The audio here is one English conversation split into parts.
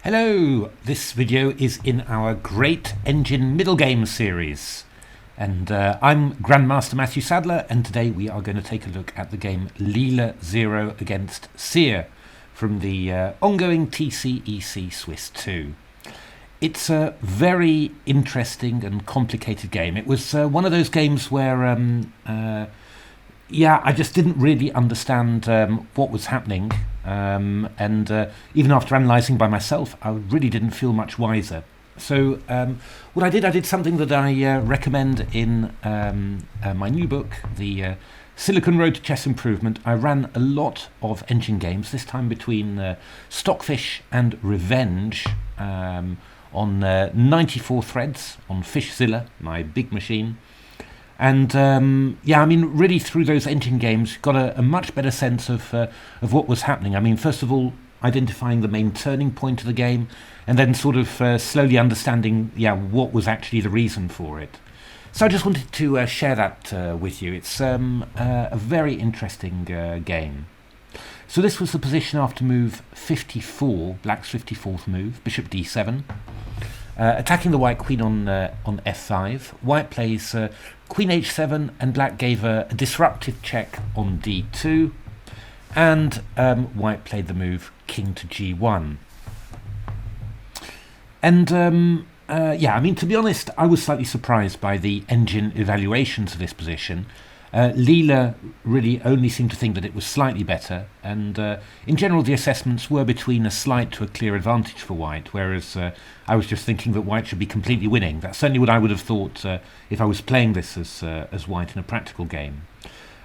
Hello, this video is in our Great Engine Middlegames series, and I'm Grandmaster Matthew Sadler, and today we are going to take a look at the game Leela-Seer against Seer from the ongoing TCEC Swiss 2. It's a very interesting and complicated game. It was one of those games where I just didn't really understand what was happening, and even after analysing by myself, I really didn't feel much wiser. So what I did something that I recommend in my new book, the Silicon Road to Chess Improvement. I ran a lot of engine games, this time between Stockfish and Revenge, on 94 threads on FishZilla, my big machine. And really through those engine games, got a much better sense of what was happening. I mean, first of all, identifying the main turning point of the game, and then sort of slowly understanding, what was actually the reason for it. So I just wanted to share that with you. It's a very interesting game. So this was the position after move 54, Black's 54th move, Bishop d7. Attacking the white queen on f5. White plays queen h7, and Black gave a disruptive check on d2, and White played the move king to g1. And to be honest, I was slightly surprised by the engine evaluations of this position. Leela really only seemed to think that it was slightly better, and in general the assessments were between a slight to a clear advantage for White, whereas I was just thinking that White should be completely winning. That's certainly what I would have thought if I was playing this as White in a practical game.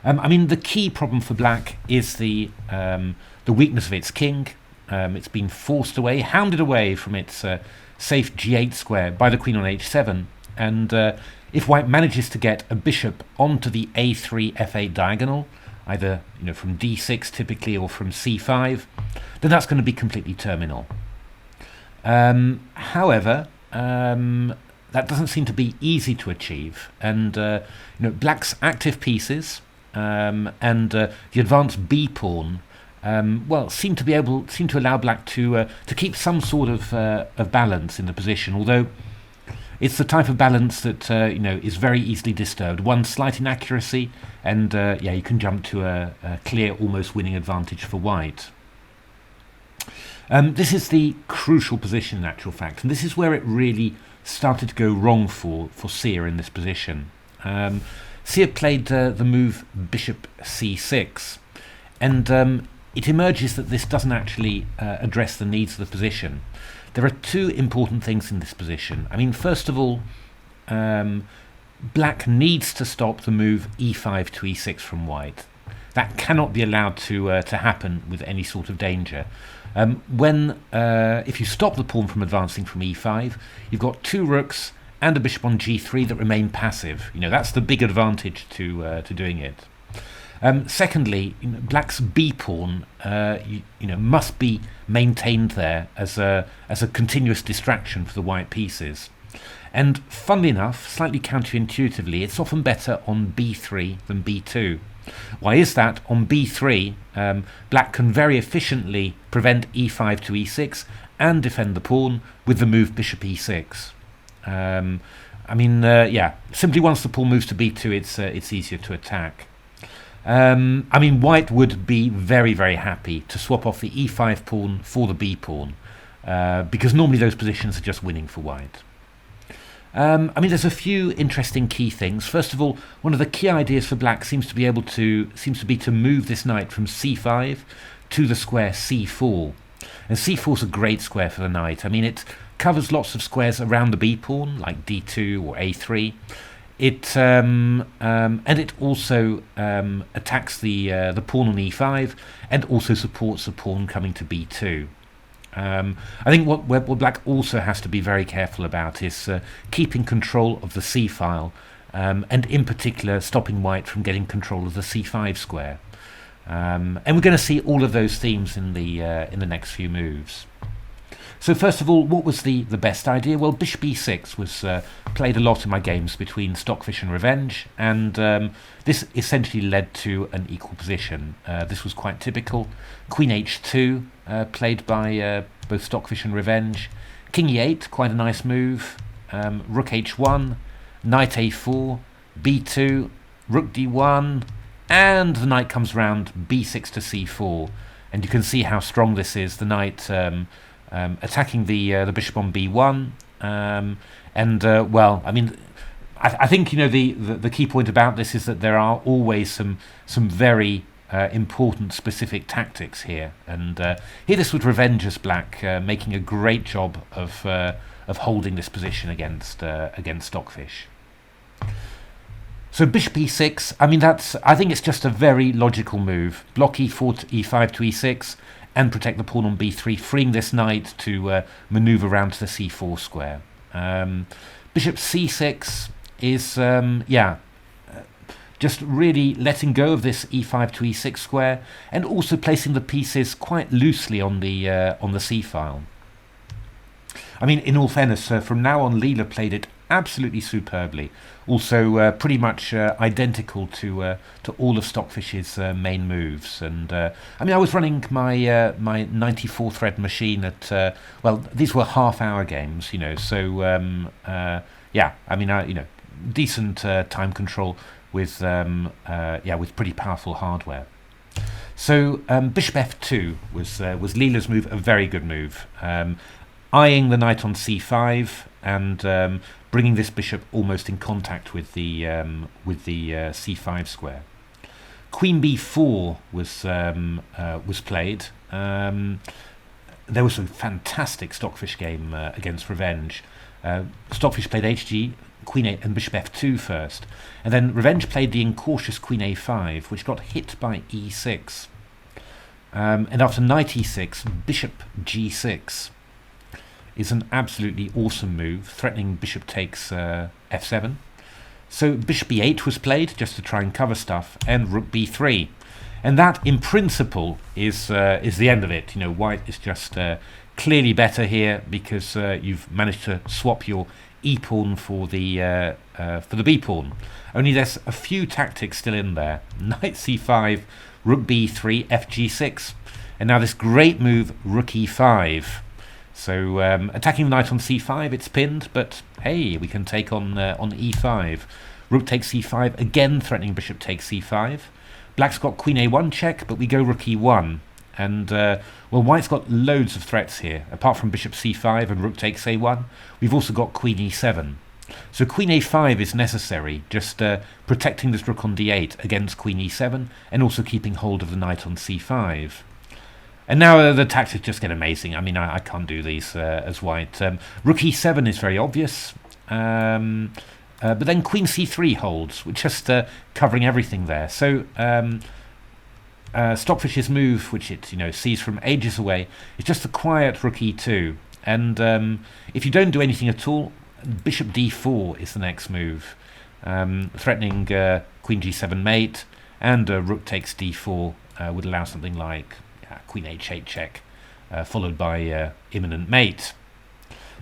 The key problem for Black is the weakness of its king. It's been forced away, hounded away from its safe g8 square by the queen on h7, and if White manages to get a bishop onto the a3 f8 diagonal, either from d6 typically or from c5, then that's going to be completely terminal. However, that doesn't seem to be easy to achieve, and Black's active pieces and the advanced b pawn seem to allow Black to keep some sort of balance in the position, although it's the type of balance that is very easily disturbed. One slight inaccuracy, and you can jump to a clear, almost winning advantage for White. This is the crucial position in actual fact, and this is where it really started to go wrong for Seer in this position. Seer played the move bishop c6, and it emerges that this doesn't actually address the needs of the position. There are two important things in this position. First of all, Black needs to stop the move e5 to e6 from White. That cannot be allowed to happen with any sort of danger. If you stop the pawn from advancing from e5, you've got two rooks and a bishop on g3 that remain passive. That's the big advantage to doing it. Secondly, Black's b pawn must be maintained there as a continuous distraction for the white pieces. And funnily enough, slightly counterintuitively, it's often better on b3 than b2. Why is that? On b3, Black can very efficiently prevent e5 to e6 and defend the pawn with the move bishop e6. Simply once the pawn moves to b2, it's easier to attack. White would be very, very happy to swap off the e5 pawn for the b pawn, because normally those positions are just winning for White. There's a few interesting key things. First of all, one of the key ideas for Black seems to be to move this knight from c5 to the square c4. And c4 is a great square for the knight. It covers lots of squares around the b pawn, like d2 or a3. And it also attacks the pawn on e5, and also supports the pawn coming to b2. I think what Black also has to be very careful about is keeping control of the c file, and in particular stopping White from getting control of the c5 square. And we're going to see all of those themes in the next few moves. So first of all, what was the best idea? Well, bishop e6 was played a lot in my games between Stockfish and Revenge, and this essentially led to an equal position. This was quite typical. Queen h2, played by both Stockfish and Revenge. King e8, quite a nice move. Rook h1, knight a4, b2, rook d1, and the knight comes round b6 to c4. And you can see how strong this is. The knight attacking the bishop on b1, well, I mean, I think, you know, the key point about this is that there are always some very important specific tactics here, and here this was Revenge as black, making a great job of holding this position against Stockfish. So bishop e6, I mean, I think it's just a very logical move. Block e4 to e5 to e6 and protect the pawn on b3, freeing this knight to maneuver around to the c4 square. Bishop c6 is, just really letting go of this e5 to e6 square, and also placing the pieces quite loosely on the c-file. I mean, in all fairness, from now on, Leela played it absolutely superbly. Also, pretty much identical to all of Stockfish's main moves. And I mean, I was running my my 94 thread machine at well, these were half-hour games, you know. So yeah, I mean, you know, decent time control with with pretty powerful hardware. So bishop f2 was Leela's move, a very good move. Eyeing the knight on c5 and bringing this bishop almost in contact with the c5 square. Queen b4 was played. There was a fantastic Stockfish game against Revenge. Stockfish played hg, queen 8 and bishop f2 first, and then Revenge played the incautious queen a5, which got hit by e6. And after knight e6, bishop g6 is an absolutely awesome move, threatening bishop takes f7. So bishop e8 was played just to try and cover stuff, and rook b3, and that in principle is the end of it. You know, white is just clearly better here because you've managed to swap your e pawn for the b pawn. Only there's a few tactics still in there. Knight c5, rook b3, fg6, and now this great move rook e5. So attacking the knight on c5, it's pinned, but hey, we can take on e5. Rook takes c5, again threatening bishop takes c5. Black's got queen a1 check, but we go rook e1. And, well, white's got loads of threats here. Apart from bishop c5 and rook takes a1, we've also got queen e7. So queen a5 is necessary, just protecting this rook on d8 against queen e7, and also keeping hold of the knight on c5. And now the tactics just get amazing. I mean, I can't do these as white. Rook e7 is very obvious. But then queen c3 holds, which just covering everything there. So Stockfish's move, which it sees from ages away, is just a quiet rook e2. And if you don't do anything at all, bishop d4 is the next move, threatening queen g7 mate, and rook takes d4 would allow something like queen h8 check, followed by imminent mate.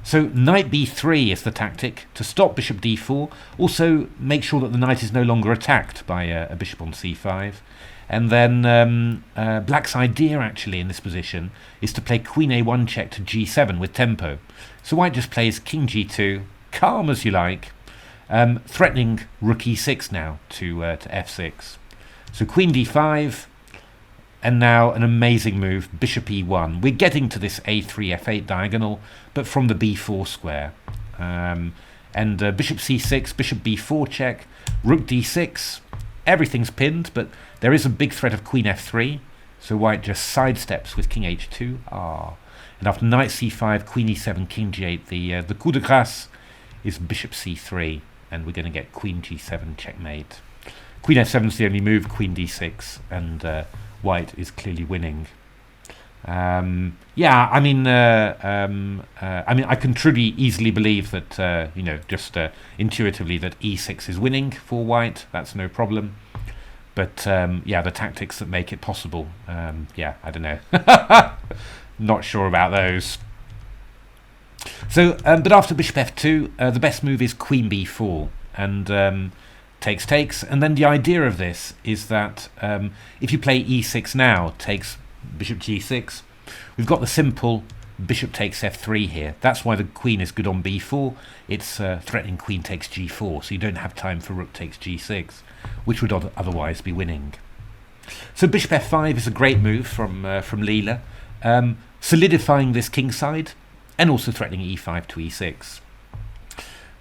So knight b3 is the tactic to stop bishop d4. Also make sure that the knight is no longer attacked by a bishop on c5. And then black's idea actually in this position is to play queen a1 check to g7 with tempo. So white just plays king g2, calm as you like, threatening rook e6 now to f6. So queen d5, and now an amazing move, bishop e1. We're getting to this a3, f8 diagonal, but from the b4 square. And bishop c6, bishop b4 check, rook d6. Everything's pinned, but there is a big threat of queen f3, so white just sidesteps with king h2. And after knight c5, queen e7, king g8, the coup de grace is bishop c3, and we're going to get queen g7 checkmate. Queen f7 is the only move, queen d6, and white is clearly winning. I mean, I can truly easily believe that, just intuitively that e6 is winning for white. That's no problem. But, the tactics that make it possible, I don't know. Not sure about those. So, but after bishop f2, the best move is queen b4, and takes, and then the idea of this is that if you play e6 now, takes bishop g6, we've got the simple bishop takes f3 here. That's why the queen is good on b4. It's threatening queen takes g4, so you don't have time for rook takes g6, which would otherwise be winning. So bishop f5 is a great move from Leela, solidifying this kingside and also threatening e5 to e6.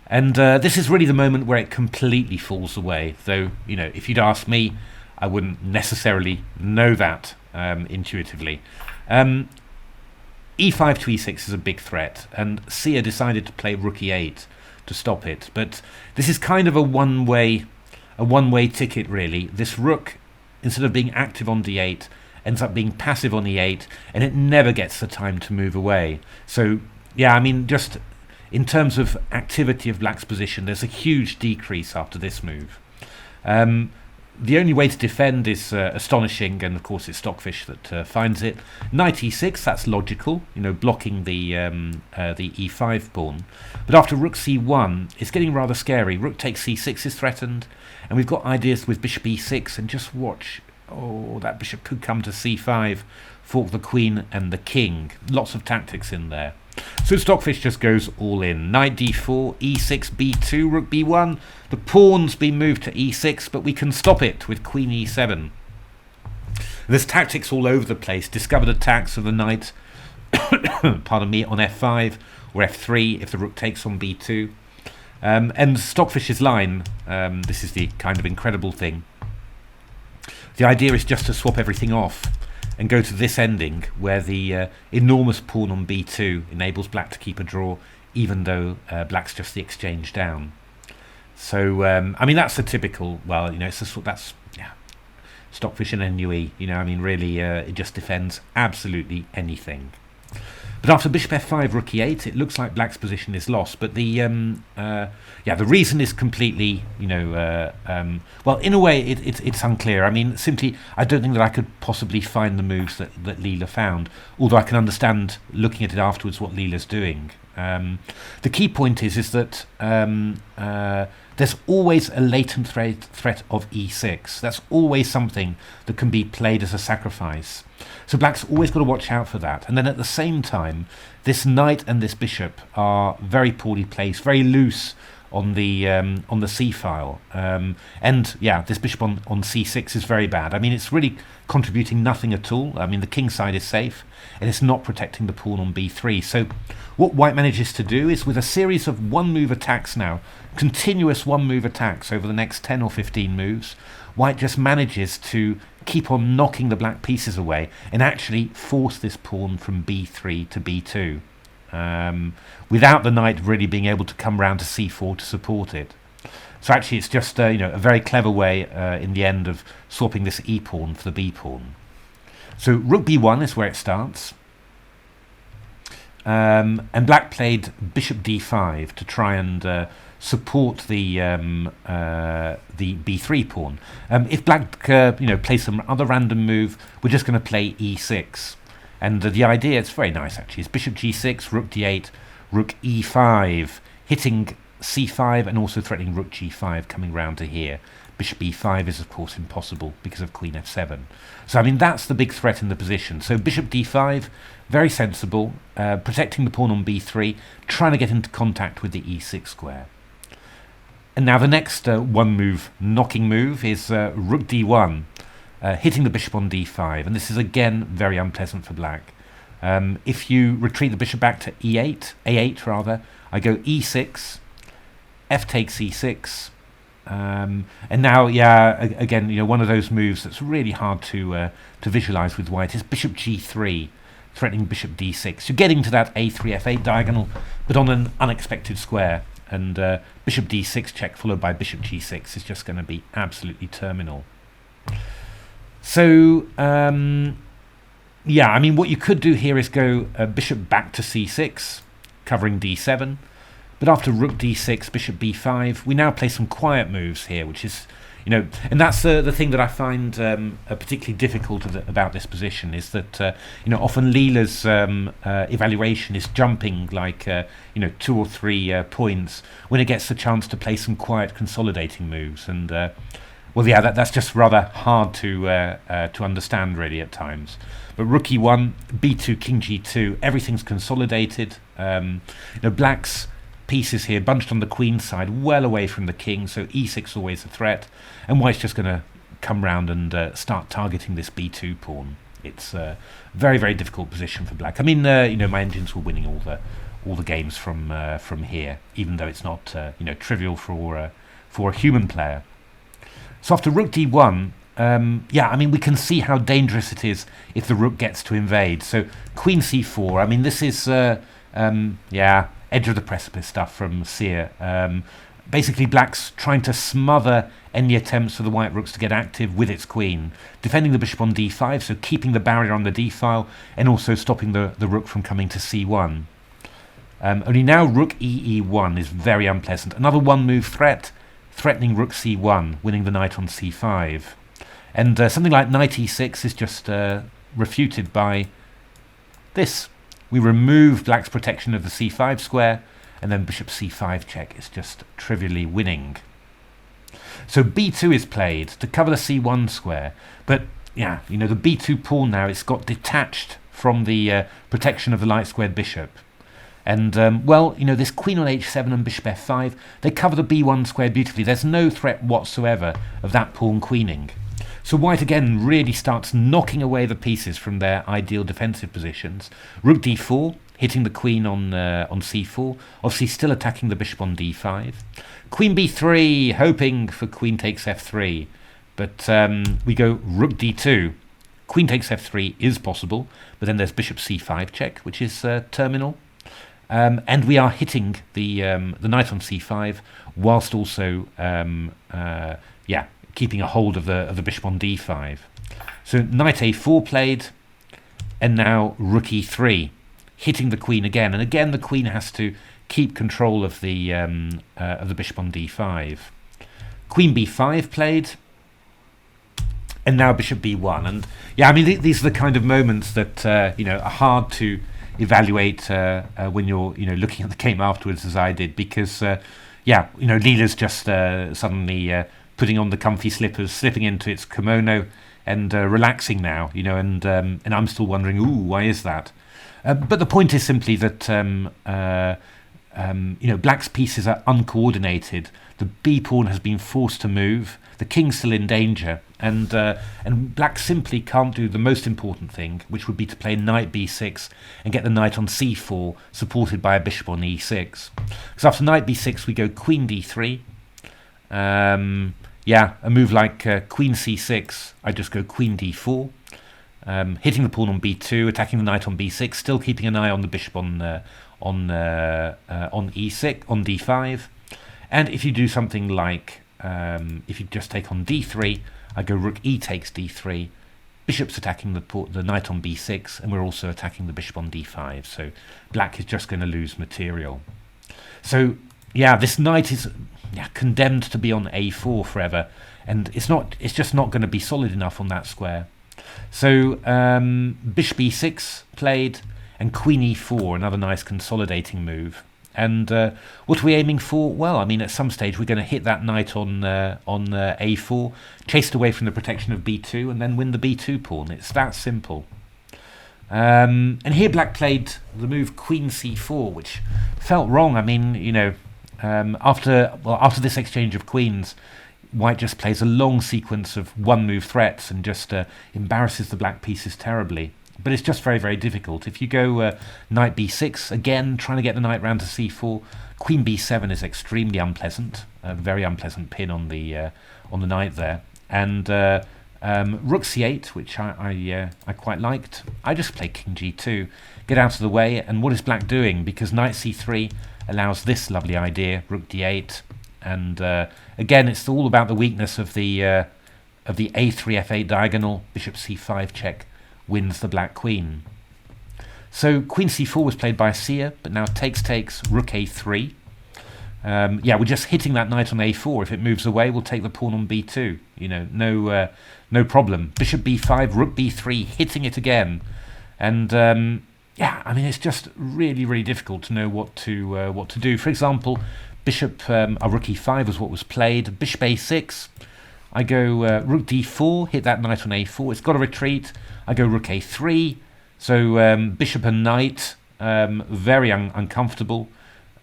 And this is really the moment where it completely falls away, though, you know, if you'd asked me, I wouldn't necessarily know that intuitively. E5 to e6 is a big threat, and Seer decided to play rook e8 to stop it. But this is kind of a one-way ticket, really. This rook, instead of being active on d8, ends up being passive on e8, and it never gets the time to move away. So, yeah, I mean, just in terms of activity of black's position, there's a huge decrease after this move. The only way to defend is astonishing, and of course it's Stockfish that finds it. Knight e6, that's logical, you know, blocking the e5 pawn. But after rook c1, it's getting rather scary. Rook takes c6 is threatened, and we've got ideas with bishop e6, and just watch. Oh, that bishop could come to c5, fork the queen and the king. Lots of tactics in there. So Stockfish just goes all in. Knight d4, e6, b2, rook b1. The pawn's been moved to e6, but we can stop it with queen e7. There's tactics all over the place. Discovered attacks of the knight, pardon me, on f5 or f3 if the rook takes on b2. And Stockfish's line, this is the kind of incredible thing. The idea is just to swap everything off and go to this ending where the enormous pawn on b2 enables black to keep a draw, even though black's just the exchange down. So I mean, that's a typical, well, you know, it's a sort, that's, yeah, Stockfish and NUE, you know, I mean, really it just defends absolutely anything. But after bishop f5, rook e8, it looks like black's position is lost. But the yeah, the reason is completely, you know, well, in a way, it's unclear. I mean, simply, I don't think that I could possibly find the moves that Leela found. Although I can understand, looking at it afterwards, what Leela's doing. The key point is that there's always a latent threat of e6. That's always something that can be played as a sacrifice. So black's always got to watch out for that. And then at the same time, this knight and this bishop are very poorly placed, very loose on the c file. And yeah, this bishop on c6 is very bad. I mean, it's really contributing nothing at all. I mean, the king side is safe, and it's not protecting the pawn on b3. So what white manages to do is, with a series of one-move attacks now, continuous one-move attacks over the next 10 or 15 moves, white just manages to keep on knocking the black pieces away and actually force this pawn from b3 to b2. Without the knight really being able to come round to c4 to support it. So actually it's just you know, a very clever way in the end of swapping this e pawn for the b pawn. So rook b1 is where it starts, and black played bishop d5 to try and support the b3 pawn. If black you know, plays some other random move, we're just going to play e6. And the idea, it's very nice actually, is bishop g6, rook d8, rook e5, hitting c5 and also threatening rook g5 coming round to here. Bishop e5 is of course impossible because of queen f7. So I mean, that's the big threat in the position. So bishop d5, very sensible, protecting the pawn on b3, trying to get into contact with the e6 square. And now the next one move, knocking move, is rook d1. Hitting the bishop on d5, and this is again very unpleasant for black. If you retreat the bishop back to a8 rather, I go e6, f takes e6, and now, yeah, again, you know, one of those moves that's really hard to visualize with white is bishop g3, threatening bishop d6. You're getting to that a3 f8 diagonal, but on an unexpected square, and bishop d6 check followed by bishop g6 is just going to be absolutely terminal. So, yeah, I mean, what you could do here is go bishop back to c6, covering d7, But after rook d6, bishop b5, we now play some quiet moves here, which is, and that's the thing that I find particularly difficult about this position, is that, often Leela's evaluation is jumping like, 2 or 3 points when it gets the chance to play some quiet consolidating moves. And, that's just rather hard to understand really at times. But rook e1, b2, king g2, everything's consolidated. Black's pieces here bunched on the queen side, well away from the king, so e6 is always a threat, and white's just going to come round and start targeting this b2 pawn. It's a very, very difficult position for black. I mean, my engines were winning all the games from here, even though it's not trivial for a human player. So after rook d1, we can see how dangerous it is if the rook gets to invade. So queen c4, I mean, this is edge of the precipice stuff from Seer. Basically, black's trying to smother any attempts for the white rooks to get active with its queen, defending the bishop on d5, so keeping the barrier on the d file, and also stopping the rook from coming to c1. Only now rook e1 is very unpleasant. Another one-move threat, threatening rook c1, winning the knight on c5. And something like knight e6 is just refuted by this. We remove black's protection of the c5 square, and then bishop c5 check is just trivially winning. So b2 is played to cover the c1 square, but the b2 pawn now, it's got detached from the protection of the light squared bishop. And, this queen on h7 and bishop f5, they cover the b1 square beautifully. There's no threat whatsoever of that pawn queening. So white again really starts knocking away the pieces from their ideal defensive positions. Rook d4, hitting the queen on c4, obviously still attacking the bishop on d5. Queen b3, hoping for queen takes f3, but we go rook d2. Queen takes f3 is possible, but then there's bishop c5 check, which is terminal. And we are hitting the knight on c5, whilst also keeping a hold of the bishop on d5. So knight a4 played, and now rook e3, hitting the queen again, and again the queen has to keep control of the bishop on d5. Queen b5 played, and now bishop b1. And these are the kind of moments that are hard to evaluate when you're looking at the game afterwards, as I did, because Leela's just suddenly putting on the comfy slippers, slipping into its kimono, and relaxing now, and I'm still wondering, why is that? But the point is simply that black's pieces are uncoordinated. The b pawn has been forced to move. The king's still in danger, and black simply can't do the most important thing, which would be to play knight b6 and get the knight on c4, supported by a bishop on e6. Because after knight b6, we go queen d3. A move like queen c6, I just go queen d4, hitting the pawn on b2, attacking the knight on b6, still keeping an eye on the bishop on e6, on d5. And if you do something like, if you just take on d3, I go rook e takes d3, bishop's attacking the knight on b6, and we're also attacking the bishop on d5. So black is just going to lose material. So this knight is condemned to be on a4 forever, and it's just not going to be solid enough on that square. So bishop e6 played, and queen e4, another nice consolidating move. And what are we aiming for? Well, at some stage we're going to hit that knight on a4, chase it away from the protection of b2, and then win the b2 pawn. It's that simple. And here black played the move queen c4, which felt wrong. After this exchange of queens, white just plays a long sequence of one-move threats and just embarrasses the black pieces terribly. But it's just very, very difficult. If you go knight b6, again, trying to get the knight round to c4, queen b7 is extremely unpleasant, a very unpleasant pin on the knight there. And rook c8, which I quite liked. I just play king g2, get out of the way, and what is black doing? Because knight c3 allows this lovely idea, rook d8, and again, it's all about the weakness of the a3 f8 diagonal. Bishop c5 check wins the black queen. So queen c4 was played by Seer, but now takes, rook a3. yeah, we're just hitting that knight on a4. If it moves away, we'll take the pawn on b2. You know, no problem. Bishop b5, rook b3, hitting it again. And yeah, I mean, it's just really, really difficult to know what to do. For example, bishop rook e5 was what was played. Bishop a6. I go rook d4, hit that knight on a4. It's got to retreat. I go rook a3. So bishop and knight, very uncomfortable.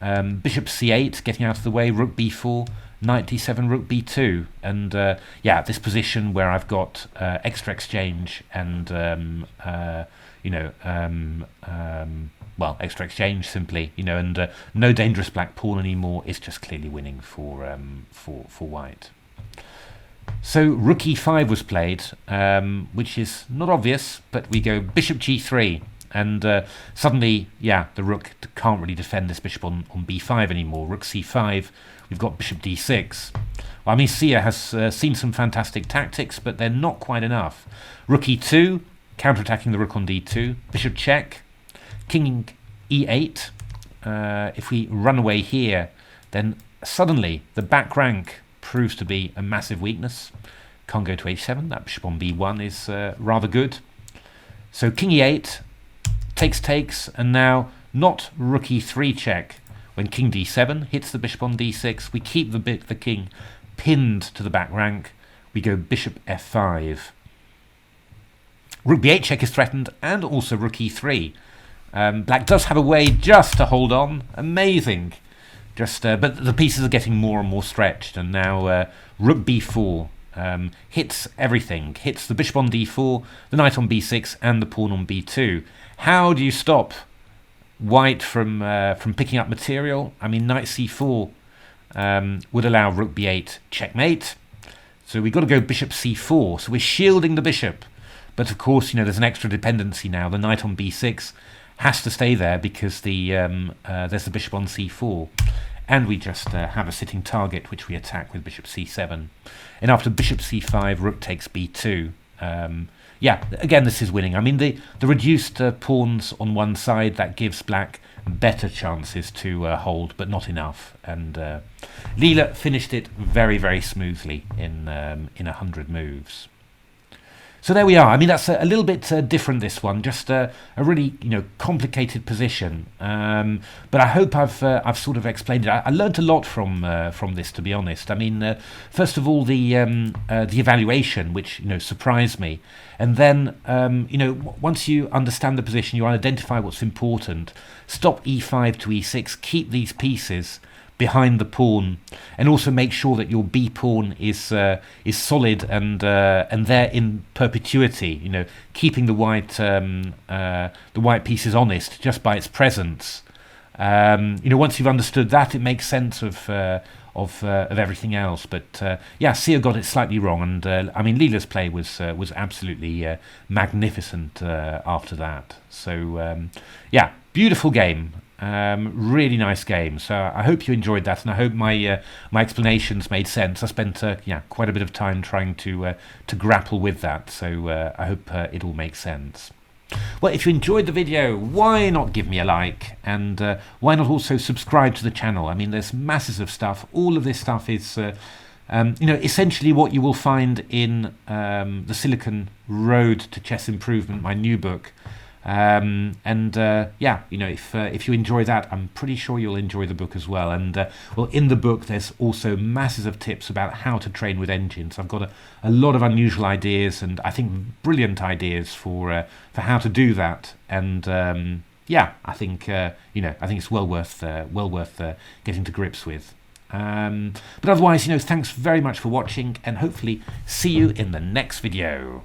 Bishop c8, getting out of the way. Rook b4, knight d7, rook b2. And yeah, this position where I've got extra exchange and you know, well, extra exchange simply, you know, and no dangerous black pawn anymore. It's just clearly winning for white. So rook e5 was played, which is not obvious, but we go bishop g3, and suddenly, yeah, the rook can't really defend this bishop on b5 anymore. Rook c5, we've got bishop d6. Well, I mean, Seer has seen some fantastic tactics, but they're not quite enough. Rook e2, counterattacking the rook on d2. Bishop check, king e8. If we run away here, then suddenly the back rank proves to be a massive weakness. Can't go to h7. That bishop on b1 is rather good. So king e8, takes, and now not rook e3 check. When king d7 hits the bishop on d6, we keep the king pinned to the back rank. We go bishop f5. Rook b8 check is threatened, and also rook e3. Black does have a way just to hold on. Amazing. Just, but the pieces are getting more and more stretched, and now rook b4 hits everything. Hits the bishop on d4, the knight on b6, and the pawn on b2. How do you stop white from picking up material? I mean, knight c4 would allow rook b8 checkmate. So we've got to go bishop c4. So we're shielding the bishop, but of course, you know, there's an extra dependency now. The knight on b6 has to stay there because there's the bishop on c4, and we just have a sitting target which we attack with bishop c7. And after bishop c5, rook takes b2. Yeah, again, this is winning. I mean, the reduced pawns on one side, that gives black better chances to hold, but not enough. And Leela finished it very, very smoothly in 100 moves. So there we are. I mean, that's a little bit different, this one. Just a really, you know, complicated position. But I hope I've sort of explained it. I learned a lot from this, to be honest. I mean, first of all, the evaluation, which, you know, surprised me, and then you know, once you understand the position, you identify what's important. Stop e5 to e6. Keep these pieces behind the pawn, and also make sure that your b pawn is solid and there in perpetuity. You know, keeping the white pieces honest just by its presence. You know, once you've understood that, it makes sense of everything else. But yeah, Seer got it slightly wrong, and I mean, Leela's play was absolutely magnificent after that. So yeah, beautiful game. Really nice game. So I hope you enjoyed that, and I hope my explanations made sense. I spent yeah, quite a bit of time trying to grapple with that. So I hope it all makes sense. Well, if you enjoyed the video, why not give me a like, and why not also subscribe to the channel? I mean, there's masses of stuff. All of this stuff is you know, essentially what you will find in the Silicon Road to Chess Improvement, my new book. And yeah, you know, if you enjoy that, I'm pretty sure you'll enjoy the book as well. And well, in the book there's also masses of tips about how to train with engines. I've got a lot of unusual ideas, and I think brilliant ideas for how to do that. And yeah, I think you know, I think it's well worth getting to grips with. But otherwise, you know, thanks very much for watching, and hopefully see you in the next video.